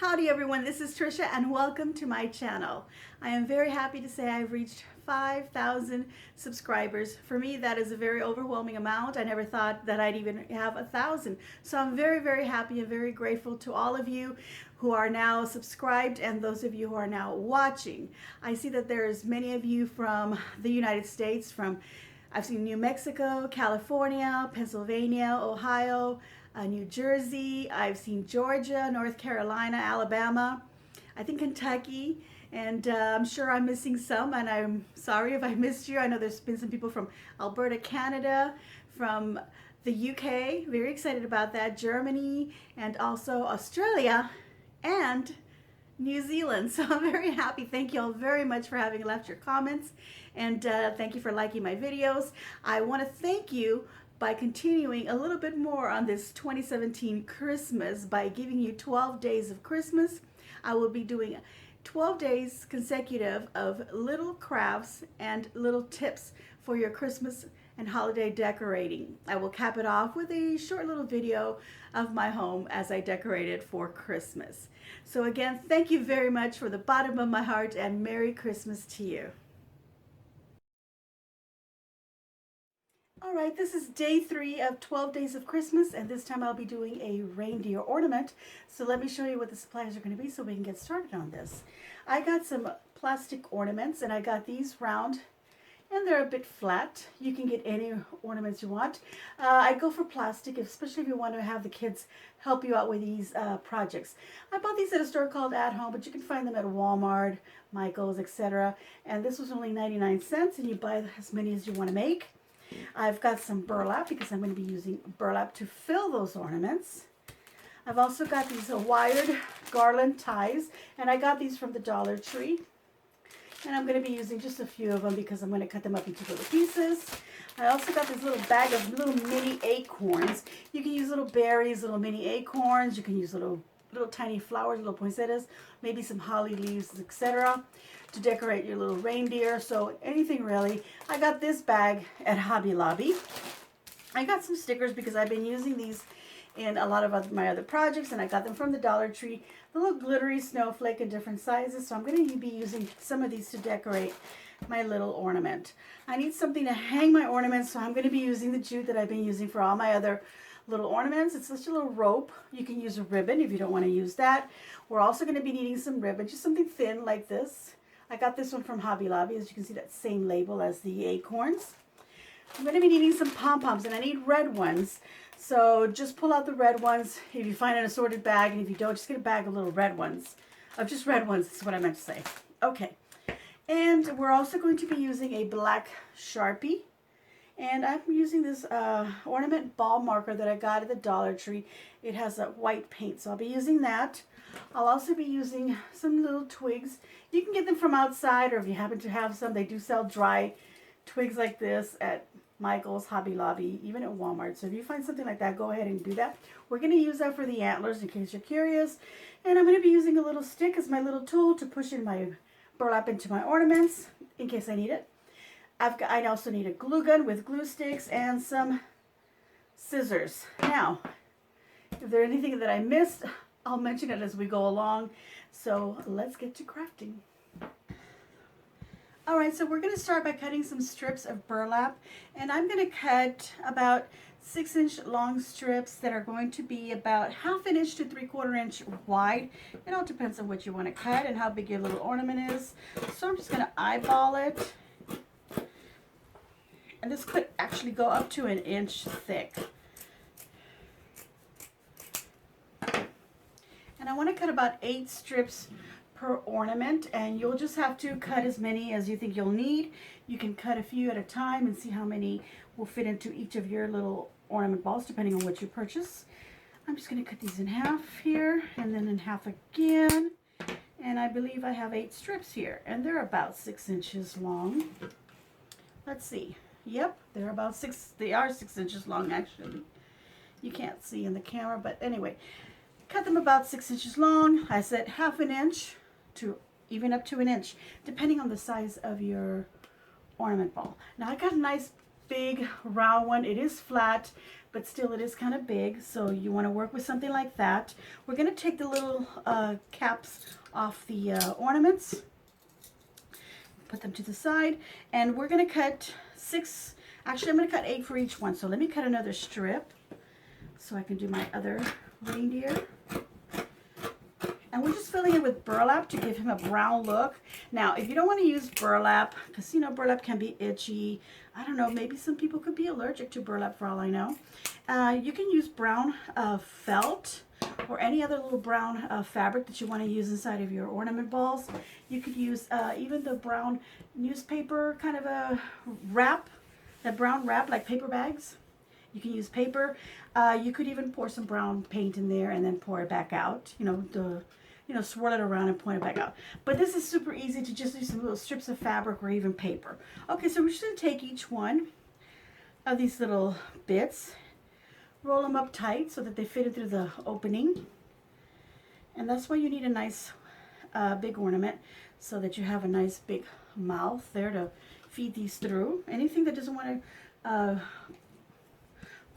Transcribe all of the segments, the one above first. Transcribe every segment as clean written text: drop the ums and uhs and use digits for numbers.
Howdy everyone, this is Tricia and welcome to my channel. I am very happy to say I've reached 5,000 subscribers. For me, that is a very overwhelming amount. I never thought that I'd even have 1,000. So I'm very happy and very grateful to all of you who are now subscribed and those of you who are now watching. I see that there's many of you from the United States, I've seen New Mexico, California, Pennsylvania, Ohio, New Jersey. I've seen Georgia, North Carolina, Alabama, I think Kentucky, and I'm sure I'm missing some, and I'm sorry if I missed you. I know there's been some people from Alberta, Canada, from the UK, very excited about that, Germany, and also Australia, and New Zealand. So I'm very happy. Thank you all very much for having left your comments, and thank you for liking my videos. I want to thank you by continuing a little bit more on this 2017 Christmas by giving you 12 days of Christmas. I will be doing 12 days consecutive of little crafts and little tips for your Christmas and holiday decorating. I will cap it off with a short little video of my home as I decorate it for Christmas. So again, thank you very much from the bottom of my heart, and Merry Christmas to you. All right, this is day 3 of 12 days of Christmas, and this time I'll be doing a reindeer ornament. So let me show you what the supplies are going to be so we can get started on this. I got some plastic ornaments, and I got these round, and they're a bit flat. You can get any ornaments you want. I go for plastic, especially if you want to have the kids help you out with these projects. I bought these at a store called At Home, but you can find them at Walmart, Michael's, etc. And this was only 99 cents, and you buy as many as you want to make. I've got some burlap because I'm going to be using burlap to fill those ornaments. I've also got these wired garland ties, and I got these from the Dollar Tree. And I'm going to be using just a few of them because I'm going to cut them up into little pieces. I also got this little bag of little mini acorns. You can use little berries, little mini acorns. You can use little tiny flowers, little poinsettias, maybe some holly leaves, etc. to decorate your little reindeer. So anything really. I got this bag at Hobby Lobby. I got some stickers because I've been using these in a lot of my other projects, and I got them from the Dollar Tree. The little glittery snowflake in different sizes. So I'm going to be using some of these to decorate my little ornament. I need something to hang my ornaments, so I'm going to be using the jute that I've been using for all my other little ornaments. It's just a little rope. You can use a ribbon if you don't want to use that. We're also going to be needing some ribbon, just something thin like this. I got this one from Hobby Lobby. As you can see, that same label as the acorns. I'm going to be needing some pom-poms, and I need red ones. So just pull out the red ones if you find an assorted bag, and if you don't, just get a bag of little red ones. Of just red ones is what I meant to say. Okay. And we're also going to be using a black Sharpie. And I'm using this ornament ball marker that I got at the Dollar Tree. It has a white paint, so I'll be using that. I'll also be using some little twigs. You can get them from outside, or if you happen to have some, they do sell dry twigs like this at Michael's, Hobby Lobby, even at Walmart. So if you find something like that, go ahead and do that. We're going to use that for the antlers in case you're curious. And I'm going to be using a little stick as my little tool to push in my burlap into my ornaments in case I need it. I also need a glue gun with glue sticks and some scissors. Now, if there's anything that I missed, I'll mention it as we go along. So let's get to crafting. All right, so we're going to start by cutting some strips of burlap, and I'm going to cut about 6-inch long strips that are going to be about 1/2 inch to 3/4 inch wide. It all depends on what you want to cut and how big your little ornament is. So I'm just going to eyeball it. And this could actually go up to 1 inch thick. And I want to cut about 8 strips per ornament, and you'll just have to cut as many as you think you'll need. You can cut a few at a time and see how many will fit into each of your little ornament balls depending on what you purchase. I'm just going to cut these in half here and then in half again. And I believe I have 8 strips here, and they're about 6 inches long. Let's see. Yep, they're about 6. They are 6 inches long, actually. You can't see in the camera, but anyway, cut them about 6 inches long. I said 1/2 inch to even up to 1 inch, depending on the size of your ornament ball. Now I got a nice big round one. It is flat, but still it is kind of big, so you want to work with something like that. We're going to take the little caps off the ornaments, put them to the side, and we're going to cut 6, actually I'm going to cut 8 for each one. So let me cut another strip so I can do my other reindeer. And we're just filling it with burlap to give him a brown look. Now, if you don't want to use burlap, because you know burlap can be itchy, I don't know, maybe some people could be allergic to burlap for all I know. You can use brown felt or any other little brown fabric that you want to use inside of your ornament balls. You could use even the brown newspaper kind of a wrap, that brown wrap like paper bags. You can use paper. You could even pour some brown paint in there and then pour it back out. Swirl it around and point it back out. But this is super easy to just use some little strips of fabric or even paper. Okay, so we're just going to take each one of these little bits, roll them up tight so that they fit in through the opening. And that's why you need a nice big ornament, so that you have a nice big mouth there to feed these through. Anything that doesn't want to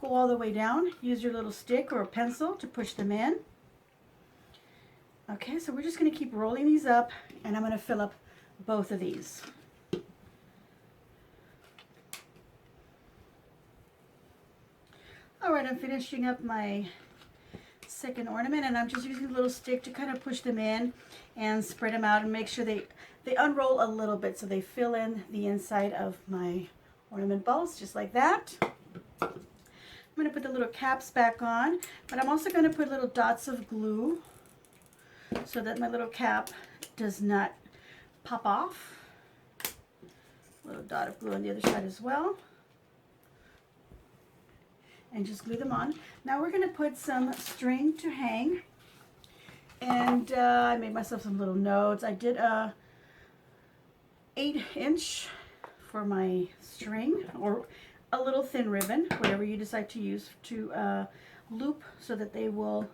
go all the way down, use your little stick or a pencil to push them in. Okay, so we're just going to keep rolling these up, and I'm going to fill up both of these. All right, I'm finishing up my second ornament, and I'm just using a little stick to kind of push them in and spread them out and make sure they unroll a little bit so they fill in the inside of my ornament balls, just like that. I'm going to put the little caps back on, but I'm also going to put little dots of glue so that my little cap does not pop off. A little dot of glue on the other side as well. And just glue them on. Now we're going to put some string to hang. And I made myself some little notes. I did a 8-inch for my string, or a little thin ribbon, whatever you decide to use, to loop so that they will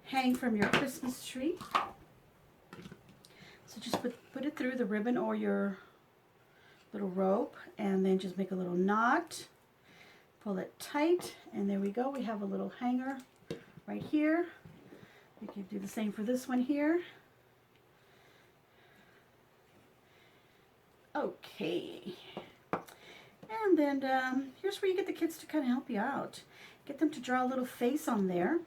hang from your Christmas tree. So just put it through the ribbon or your little rope, and then just make a little knot, pull it tight, and there we go. We have a little hanger right here. We can do the same for this one here. Okay. And then here's where you get the kids to kind of help you out. Get them to draw a little face on there.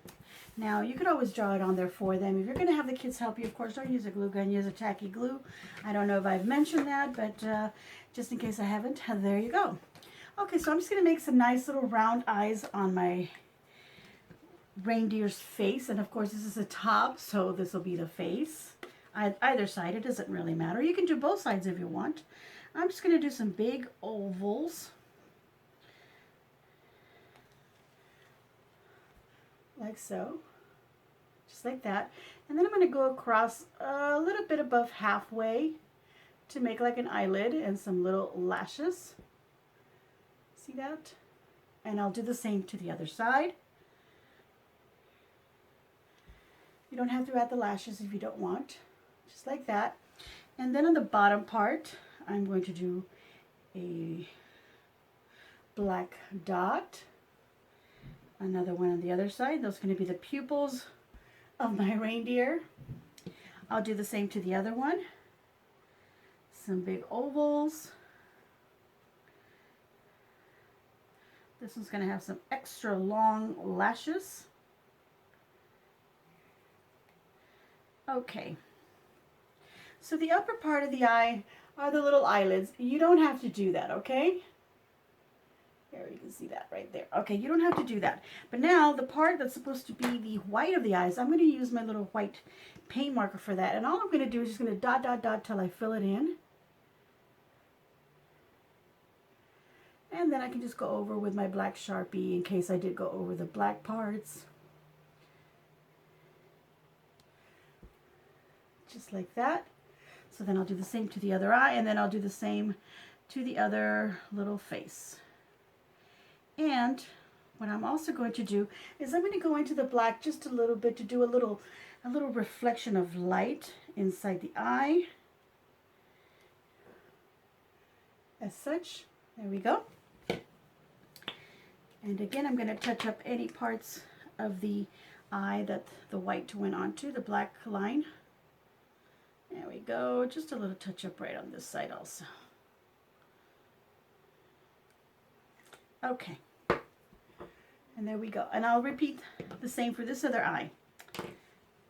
Now, you could always draw it on there for them. If you're going to have the kids help you, of course, don't use a glue gun, use a tacky glue. I don't know if I've mentioned that, but just in case I haven't, there you go. Okay, so I'm just going to make some nice little round eyes on my reindeer's face. And of course, this is a top, so this will be the face. Either side, it doesn't really matter. You can do both sides if you want. I'm just going to do some big ovals, like so, just like that. And then I'm going to go across a little bit above halfway to make like an eyelid and some little lashes. See that? And I'll do the same to the other side. You don't have to add the lashes if you don't want, just like that. And then on the bottom part, I'm going to do a black dot. Another one on the other side. Those are going to be the pupils of my reindeer. I'll do the same to the other one. Some big ovals. This one's going to have some extra long lashes. Okay. So the upper part of the eye are the little eyelids. You don't have to do that, okay? There, you can see that right there. Okay, you don't have to do that. But now, the part that's supposed to be the white of the eyes, I'm going to use my little white paint marker for that. And all I'm going to do is just going to dot, dot, dot till I fill it in. And then I can just go over with my black Sharpie in case I did go over the black parts. Just like that. So then I'll do the same to the other eye, and then I'll do the same to the other little face. And what I'm also going to do is I'm going to go into the black just a little bit to do a little reflection of light inside the eye. As such, there we go. And again, I'm going to touch up any parts of the eye that the white went onto, the black line. There we go. Just a little touch up right on this side also. Okay. And there we go. And I'll repeat the same for this other eye.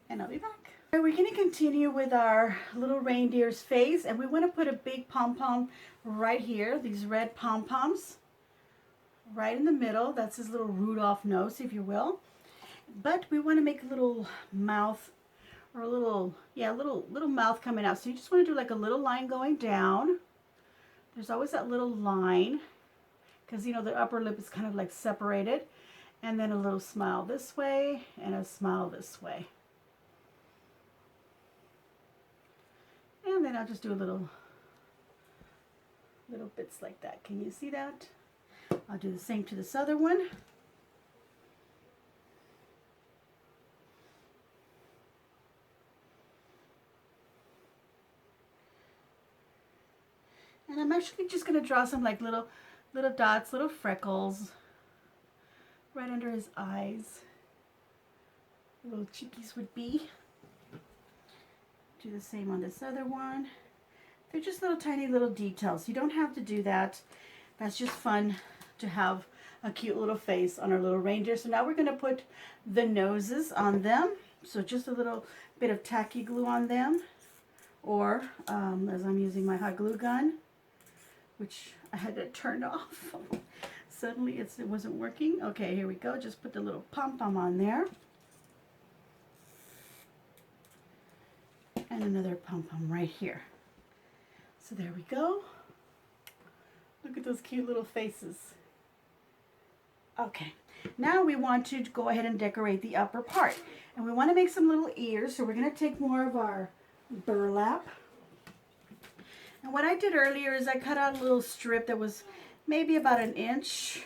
And I'll be back. We're going to continue with our little reindeer's face. And we want to put a big pom-pom right here. These red pom-poms. Right in the middle. That's his little Rudolph nose, if you will. But we want to make a little mouth, or a little, yeah, little mouth coming out. So you just want to do like a little line going down. There's always that little line, because you know the upper lip is kind of like separated. And then a little smile this way, and a smile this way. And then I'll just do a little bits like that. Can you see that? I'll do the same to this other one. And I'm actually just going to draw some like little dots, little freckles right under his eyes. Little cheekies would be. Do the same on this other one. They're just little tiny little details. You don't have to do that. That's just fun to have a cute little face on our little reindeer. So now we're going to put the noses on them. So just a little bit of tacky glue on them. Or, as I'm using my hot glue gun, which I had to turn off. Suddenly it wasn't working. Okay, here we go. Just put the little pom-pom on there. And another pom-pom right here. So there we go. Look at those cute little faces. Okay, now we want to go ahead and decorate the upper part. And we want to make some little ears, so we're going to take more of our burlap. And what I did earlier is I cut out a little strip that was maybe about 1 inch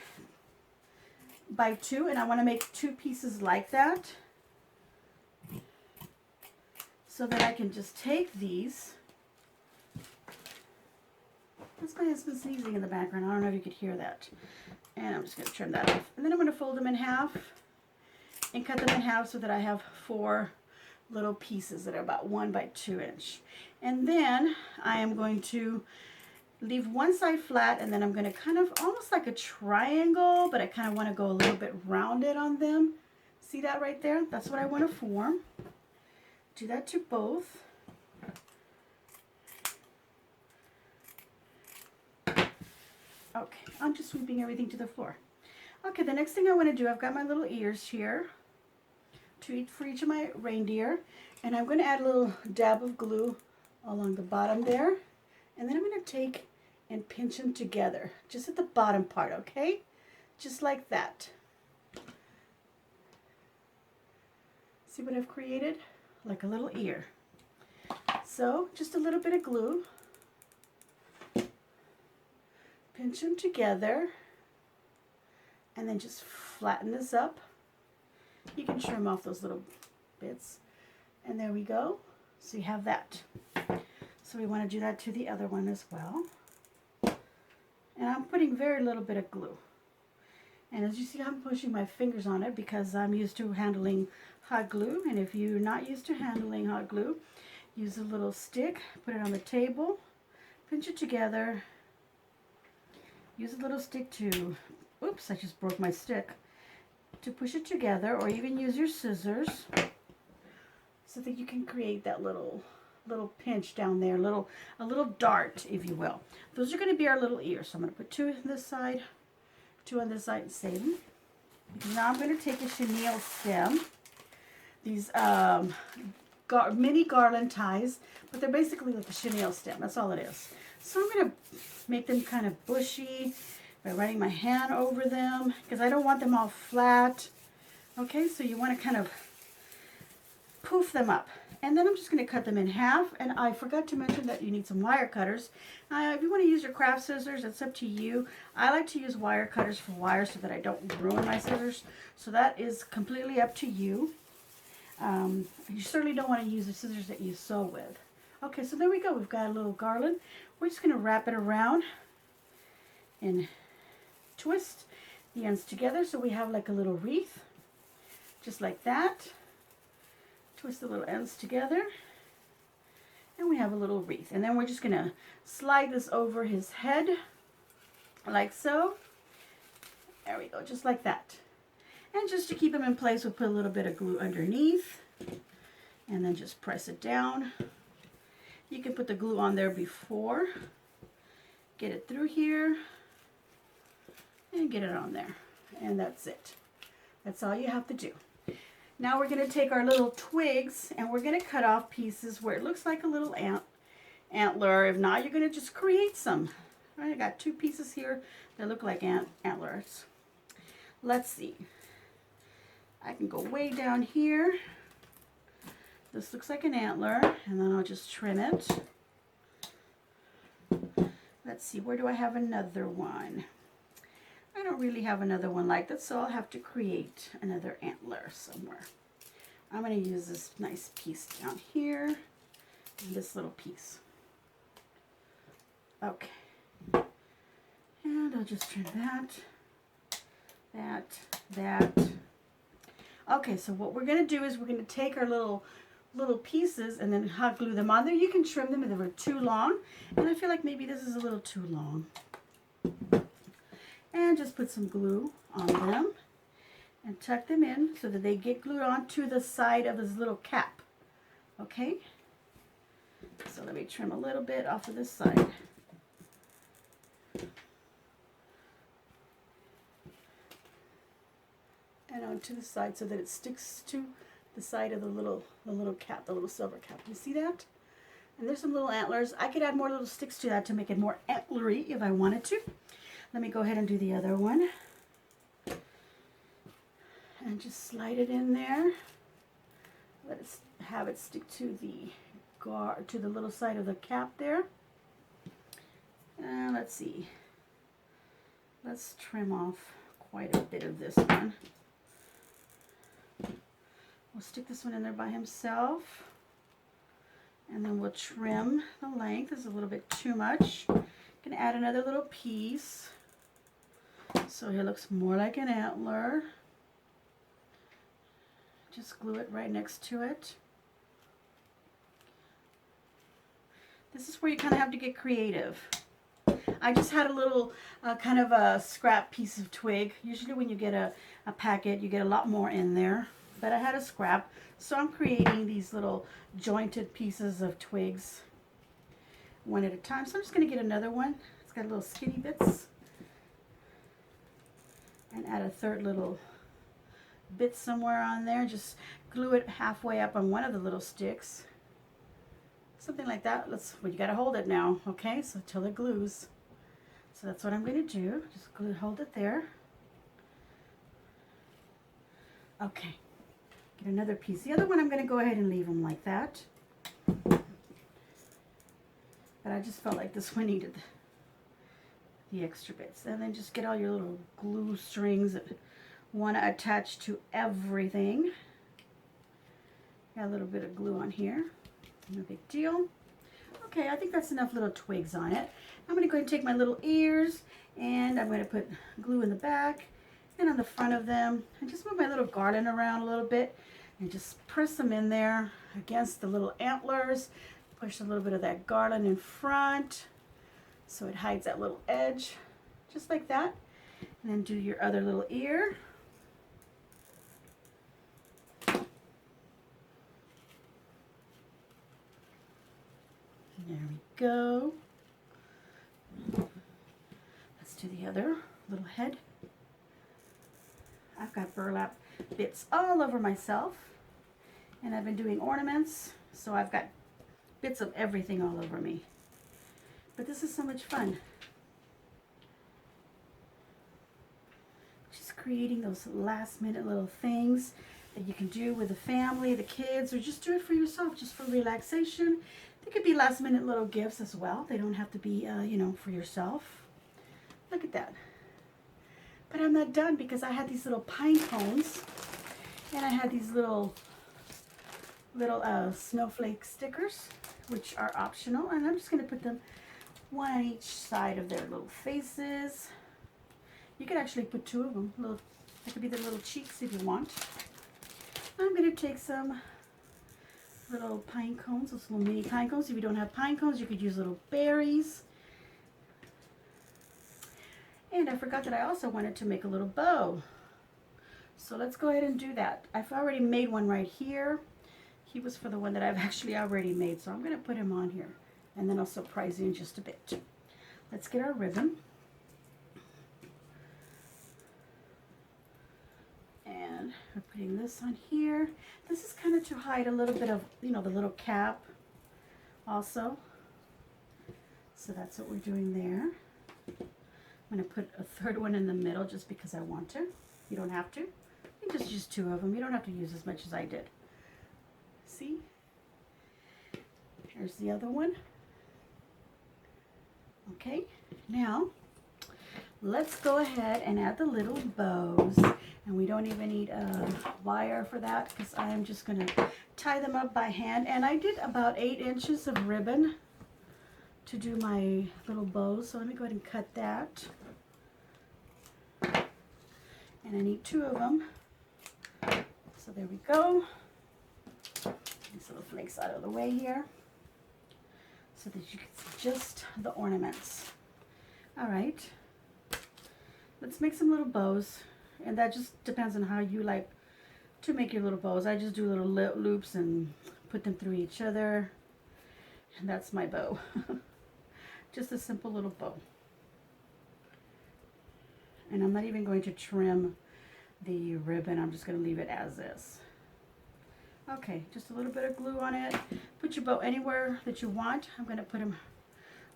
by 2, and I want to make 2 pieces like that. So that I can just take these. That's my husband sneezing in the background. I don't know if you could hear that. And I'm just going to trim that off. And then I'm going to fold them in half and cut them in half so that I have 4 little pieces that are about 1 by 2 inch. And then I am going to leave one side flat, and then I'm going to kind of almost like a triangle, but I kind of want to go a little bit rounded on them. See that right there? That's what I want to form. Do that to both. Okay, I'm just sweeping everything to the floor. Okay, the next thing I want to do, I've got my little ears here for each of my reindeer, and I'm going to add a little dab of glue along the bottom there, and then I'm going to take and pinch them together, just at the bottom part, okay? Just like that. See what I've created? Like a little ear. So, just a little bit of glue. Pinch them together, and then just flatten this up. You can trim off those little bits, and there we go. So you have that. So we want to do that to the other one as well. And I'm putting very little bit of glue. And as you see, I'm pushing my fingers on it because I'm used to handling hot glue. And if you're not used to handling hot glue, use a little stick, put it on the table, pinch it together. Use a little stick to, oops, I just broke my stick, to push it together, or even use your scissors so that you can create that little pinch down there, a little dart, if you will. Those are going to be our little ears. So I'm going to put 2 on this side, 2 on this side, and save them. Now I'm going to take a chenille stem, these mini garland ties, but they're basically like a chenille stem. That's all it is. So I'm going to make them kind of bushy by running my hand over them because I don't want them all flat. Okay, so you want to kind of poof them up. And then I'm just going to cut them in half. And I forgot to mention that you need some wire cutters. If you want to use your craft scissors, it's up to you. I like to use wire cutters for wire so that I don't ruin my scissors. So that is completely up to you. You certainly don't want to use the scissors that you sew with. Okay, so there we go. We've got a little garland. We're just going to wrap it around and twist. the ends together so we have like a little wreath, just like that. Twist the little ends together, and we have a little wreath. And then we're just going to slide this over his head, like so. There we go, just like that. And just to keep him in place, we'll put a little bit of glue underneath, and then just press it down. You can put the glue on there before, get it through here, and get it on there. And that's it. That's all you have to do. Now we're going to take our little twigs and we're going to cut off pieces where it looks like a little antler. If not, you're going to just create some. All right, I got 2 pieces here that look like antlers. Let's see. I can go way down here. This looks like an antler, and then I'll just trim it. Let's see, where do I have another one? I don't really have another one like that, so I'll have to create another antler somewhere. I'm going to use this nice piece down here and this little piece. Okay. And I'll just trim that. Okay, so what we're going to do is we're going to take our little pieces and then hot glue them on there. You can trim them if they were too long, and I feel like maybe this is a little too long. And just put some glue on them and tuck them in so that they get glued onto the side of his little cap. Okay? So let me trim a little bit off of this side. And onto the side so that it sticks to the side of the little cap, the little silver cap. You see that? And there's some little antlers. I could add more little sticks to that to make it more antlery if I wanted to. Let me go ahead and do the other one. And just slide it in there. Let it have it stick to the little side of the cap there. And let's see. Let's trim off quite a bit of this one. We'll stick this one in there by himself. And then we'll trim the length. It's a little bit too much. Gonna add another little piece so he looks more like an antler. Just glue it right next to it. This is where you kind of have to get creative. I just had a little kind of a scrap piece of twig. Usually when you get a packet, you get a lot more in there. But I had a scrap, so I'm creating these little jointed pieces of twigs one at a time. So I'm just going to get another one. It's got little skinny bits. And add a third little bit somewhere on there. Just glue it halfway up on one of the little sticks. Something like that. Well, you got to hold it now, okay? So till it glues. So that's what I'm going to do. Just hold it there. Okay. Get another piece. The other one I'm going to go ahead and leave them like that. But I just felt like this one needed the extra bits. And then just get all your little glue strings that want to attach to everything. Got a little bit of glue on here. No big deal. Okay, I think that's enough little twigs on it. I'm going to go ahead and take my little ears and I'm going to put glue in the back and on the front of them. And just move my little garland around a little bit and just press them in there against the little antlers. Push a little bit of that garland in front so it hides that little edge, just like that. And then do your other little ear. There we go. Let's do the other little head. I've got burlap bits all over myself, and I've been doing ornaments, so I've got bits of everything all over me. But this is so much fun. Just creating those last minute little things that you can do with the family, the kids, or just do it for yourself, just for relaxation. They could be last minute little gifts as well. They don't have to be, you know, for yourself. Look at that. But I'm not done because I had these little pine cones and I had these little snowflake stickers, which are optional. And I'm just going to put them one on each side of their little faces. You could actually put two of them. That could be the little cheeks if you want. I'm going to take some little pine cones, those little mini pine cones. If you don't have pine cones, you could use little berries. And I forgot that I also wanted to make a little bow. So let's go ahead and do that. I've already made one right here. He was for the one that I've actually already made, so I'm going to put him on here. And then I'll surprise you in just a bit. Let's get our ribbon. And we're putting this on here. This is kind of to hide a little bit of, you know, the little cap also. So that's what we're doing there. I'm going to put a third one in the middle just because I want to. You don't have to. You can just use two of them. You don't have to use as much as I did. See? Here's the other one. Okay, now let's go ahead and add the little bows. And we don't even need a wire for that because I am just going to tie them up by hand. And I did about 8 inches of ribbon to do my little bows. So let me go ahead and cut that. And I need 2 of them. So there we go. These little flakes out of the way here so that you can see just the ornaments. All right, let's make some little bows, and that just depends on how you like to make your little bows. I just do little loops and put them through each other, and that's my bow. Just a simple little bow. And I'm not even going to trim the ribbon. I'm just going to leave it as is. Okay, just a little bit of glue on it. Put your bow anywhere that you want. I'm going to put them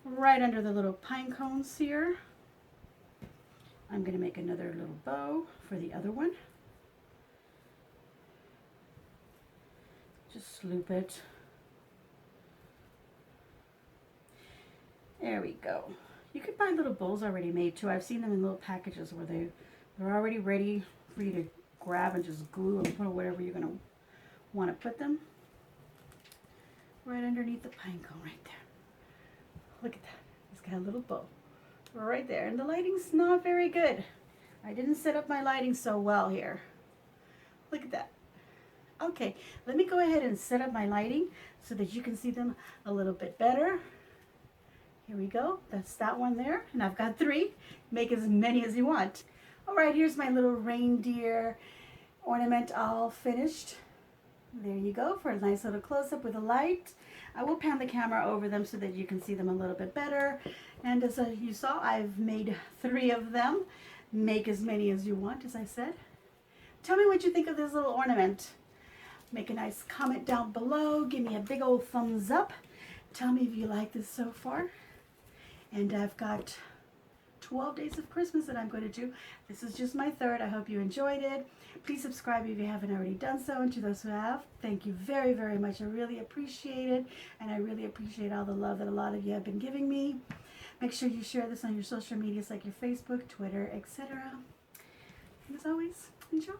right under the little pine cones here. I'm going to make another little bow for the other one. Just loop it. There we go. You can buy little bowls already made too. I've seen them in little packages where they're already ready for you to grab and just glue and put whatever you're going to want to put them. Right underneath the pine cone right there. Look at that. It's got a little bow right there. And the lighting's not very good. I didn't set up my lighting so well here. Look at that. Okay, let me go ahead and set up my lighting so that you can see them a little bit better. Here we go. That's that one there. And I've got 3. Make as many as you want. All right, here's my little reindeer ornament all finished. There you go for a nice little close-up with a light. I will pan the camera over them so that you can see them a little bit better. And as you saw, I've made 3 of them. Make as many as you want, as I said. Tell me what you think of this little ornament. Make a nice comment down below. Give me a big old thumbs up. Tell me if you like this so far. And I've got 12 days of Christmas that I'm going to do. This is just my 3rd. I hope you enjoyed it. Please subscribe if you haven't already done so. And to those who have, thank you very, very much. I really appreciate it. And I really appreciate all the love that a lot of you have been giving me. Make sure you share this on your social medias like your Facebook, Twitter, etc. And as always, enjoy.